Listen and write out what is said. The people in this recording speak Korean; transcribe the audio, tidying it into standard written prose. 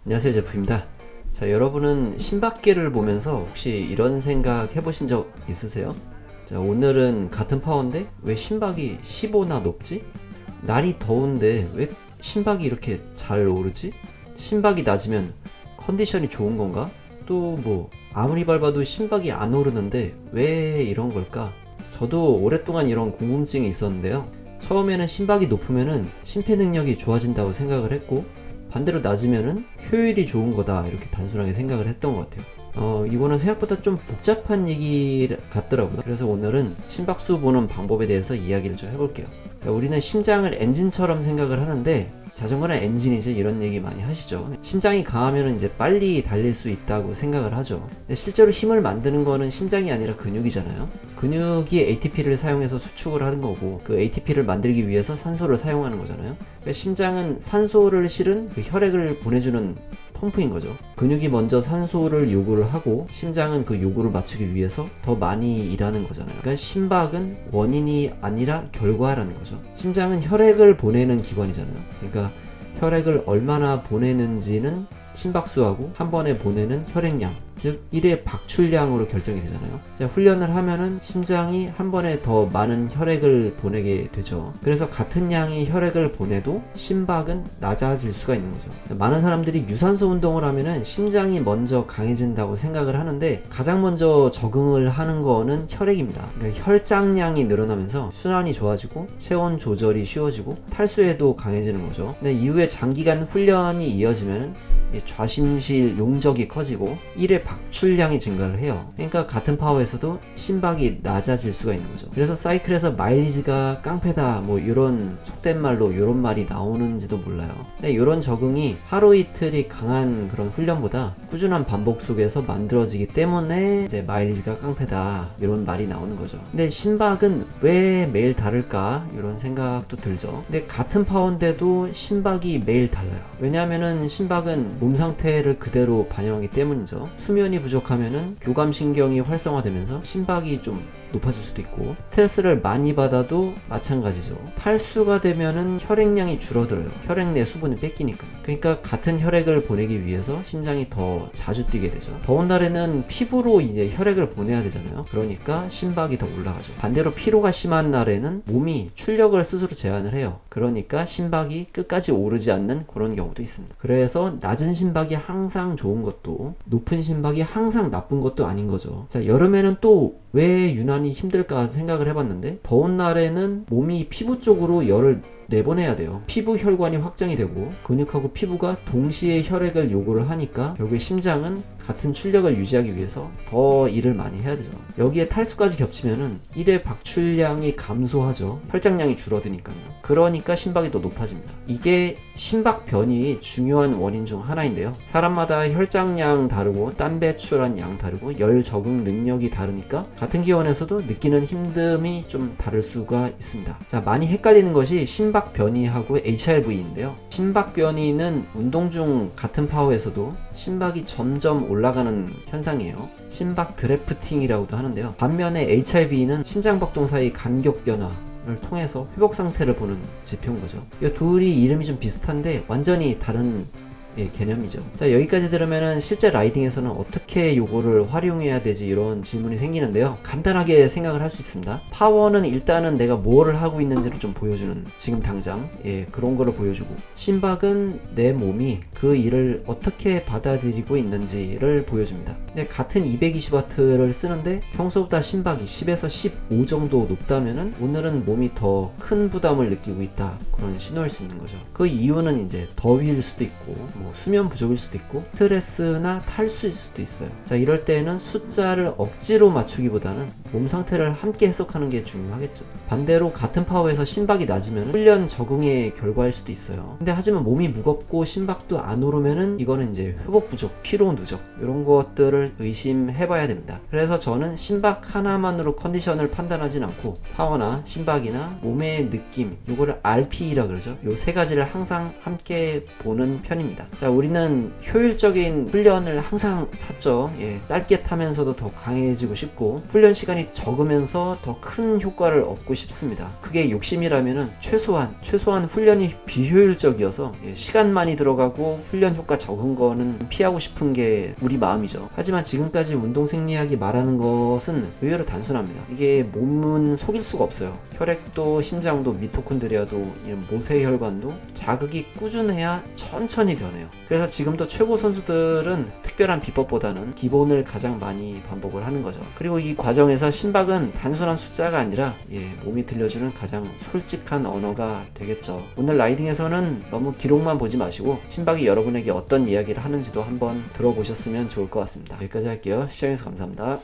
안녕하세요, 제프입니다. 자, 여러분은 심박계를 보면서 혹시 이런 생각 해보신 적 있으세요? 자, 오늘은 같은 파워인데 왜 심박이 15나 높지? 날이 더운데 왜 심박이 이렇게 잘 오르지? 심박이 낮으면 컨디션이 좋은 건가? 또 뭐 아무리 밟아도 심박이 안 오르는데 왜 이런 걸까? 저도 오랫동안 이런 궁금증이 있었는데요. 처음에는 심박이 높으면은 심폐능력이 좋아진다고 생각을 했고, 반대로 낮으면은 효율이 좋은 거다, 이렇게 단순하게 생각을 했던 것 같아요. 이거는 생각보다 좀 복잡한 얘기 같더라고요. 그래서 오늘은 심박수 보는 방법에 대해서 이야기를 좀 해볼게요. 자, 우리는 심장을 엔진처럼 생각을 하는데, 자전거는 엔진이지, 이런 얘기 많이 하시죠. 심장이 강하면 이제 빨리 달릴 수 있다고 생각을 하죠. 근데 실제로 힘을 만드는 거는 심장이 아니라 근육이잖아요. 근육이 ATP를 사용해서 수축을 하는 거고, 그 ATP를 만들기 위해서 산소를 사용하는 거잖아요. 그러니까 심장은 산소를 실은 그 혈액을 보내주는 펌프인 거죠. 근육이 먼저 산소를 요구를 하고, 심장은 그 요구를 맞추기 위해서 더 많이 일하는 거잖아요. 그러니까 심박은 원인이 아니라 결과라는 거죠. 심장은 혈액을 보내는 기관이잖아요. 그러니까 혈액을 얼마나 보내는지는 심박수하고 한 번에 보내는 혈액량, 즉 1의 박출량으로 결정이 되잖아요. 자, 훈련을 하면은 심장이 한 번에 더 많은 혈액을 보내게 되죠. 그래서 같은 양의 혈액을 보내도 심박은 낮아질 수가 있는 거죠. 자, 많은 사람들이 유산소 운동을 하면은 심장이 먼저 강해진다고 생각을 하는데, 가장 먼저 적응을 하는 거는 혈액입니다. 그러니까 혈장량이 늘어나면서 순환이 좋아지고 체온 조절이 쉬워지고 탈수에도 강해지는 거죠. 근데 이후에 장기간 훈련이 이어지면은 좌심실 용적이 커지고 1의 박출량이 증가를 해요. 그러니까 같은 파워에서도 심박이 낮아질 수가 있는 거죠. 그래서 사이클에서 마일리지가 깡패다, 뭐 이런 속된 말로 이런 말이 나오는지도 몰라요. 근데 이런 적응이 하루 이틀이 강한 그런 훈련보다 꾸준한 반복 속에서 만들어지기 때문에 이제 마일리지가 깡패다, 이런 말이 나오는 거죠. 근데 심박은 왜 매일 다를까, 이런 생각도 들죠. 근데 같은 파워인데도 심박이 매일 달라요. 왜냐하면은 심박은 몸 상태를 그대로 반영하기 때문이죠. 수면이 부족하면은 교감신경이 활성화되면서 심박이 좀 높아질 수도 있고, 스트레스를 많이 받아도 마찬가지죠. 탈수가 되면은 혈액량이 줄어들어요. 혈액 내 수분이 뺏기니까. 그러니까 같은 혈액을 보내기 위해서 심장이 더 자주 뛰게 되죠. 더운 날에는 피부로 이제 혈액을 보내야 되잖아요. 그러니까 심박이 더 올라가죠. 반대로 피로가 심한 날에는 몸이 출력을 스스로 제한을 해요. 그러니까 심박이 끝까지 오르지 않는 그런 경우도 있습니다. 그래서 낮은 심박이 항상 좋은 것도, 높은 심박이 항상 나쁜 것도 아닌 거죠. 자, 여름에는 또 왜 유난히 힘들까 생각을 해봤는데, 더운 날에는 몸이 피부 쪽으로 열을 내보내야 돼요. 피부 혈관이 확장이 되고 근육하고 피부가 동시에 혈액을 요구를 하니까 결국에 심장은 같은 출력을 유지하기 위해서 더 일을 많이 해야 되죠. 여기에 탈수까지 겹치면은 1의 박출량이 감소하죠. 혈장량이 줄어드니까요. 그러니까 심박이 더 높아집니다. 이게 심박 변이 중요한 원인 중 하나인데요. 사람마다 혈장량 다르고 땀 배출한 양 다르고 열 적응 능력이 다르니까 같은 기원에서도 느끼는 힘듦이 좀 다를 수가 있습니다. 자, 많이 헷갈리는 것이 심박 변이하고 HRV인데요. 심박 변이는 운동 중 같은 파워에서도 심박이 점점 올라가는 현상이에요. 심박 드래프팅이라고도 하는데요. 반면에 HRV는 심장박동 사이 간격 변화를 통해서 회복 상태를 보는 지표인 거죠. 이 둘이 이름이 좀 비슷한데 완전히 다른 개념이죠. 자, 여기까지 들으면은 실제 라이딩에서는 어떻게 요거를 활용해야 되지, 이런 질문이 생기는데요. 간단하게 생각을 할 수 있습니다. 파워는 일단은 내가 뭐를 하고 있는지를 좀 보여주는, 지금 당장 그런 거를 보여주고, 심박은 내 몸이 그 일을 어떻게 받아들이고 있는지를 보여줍니다. 근데 같은 220W를 쓰는데 평소보다 심박이 10에서 15 정도 높다면은 오늘은 몸이 더 큰 부담을 느끼고 있다, 그런 신호일 수 있는 거죠. 그 이유는 이제 더위일 수도 있고, 수면 부족일 수도 있고, 스트레스나 탈수일 수도 있어요. 자, 이럴 때는 숫자를 억지로 맞추기보다는 몸 상태를 함께 해석하는 게 중요하겠죠. 반대로 같은 파워에서 심박이 낮으면 훈련 적응의 결과일 수도 있어요. 근데 하지만 몸이 무겁고 심박도 안 오르면은 이거는 이제 회복 부족, 피로 누적, 이런 것들을 의심해 봐야 됩니다. 그래서 저는 심박 하나만으로 컨디션을 판단하진 않고 파워나 심박이나 몸의 느낌, 요거를 RPE라 그러죠. 요 세 가지를 항상 함께 보는 편입니다. 자, 우리는 효율적인 훈련을 항상 찾죠. 짧게 타면서도 더 강해지고 싶고 훈련 시간이 적으면서 더 큰 효과를 얻고 싶습니다. 그게 욕심이라면은 최소한 훈련이 비효율적이어서 시간 많이 들어가고 훈련 효과 적은 거는 피하고 싶은 게 우리 마음이죠. 하지만 지금까지 운동생리학이 말하는 것은 의외로 단순합니다. 이게 몸은 속일 수가 없어요. 혈액도 심장도 미토콘드리아도 모세혈관도 자극이 꾸준해야 천천히 변해요. 그래서 지금도 최고 선수들은 특별한 비법보다는 기본을 가장 많이 반복을 하는 거죠. 그리고 이 과정에서 심박은 단순한 숫자가 아니라 몸이 들려주는 가장 솔직한 언어가 되겠죠. 오늘 라이딩에서는 너무 기록만 보지 마시고 심박이 여러분에게 어떤 이야기를 하는지도 한번 들어보셨으면 좋을 것 같습니다. 여기까지 할게요. 시청해주셔서 감사합니다.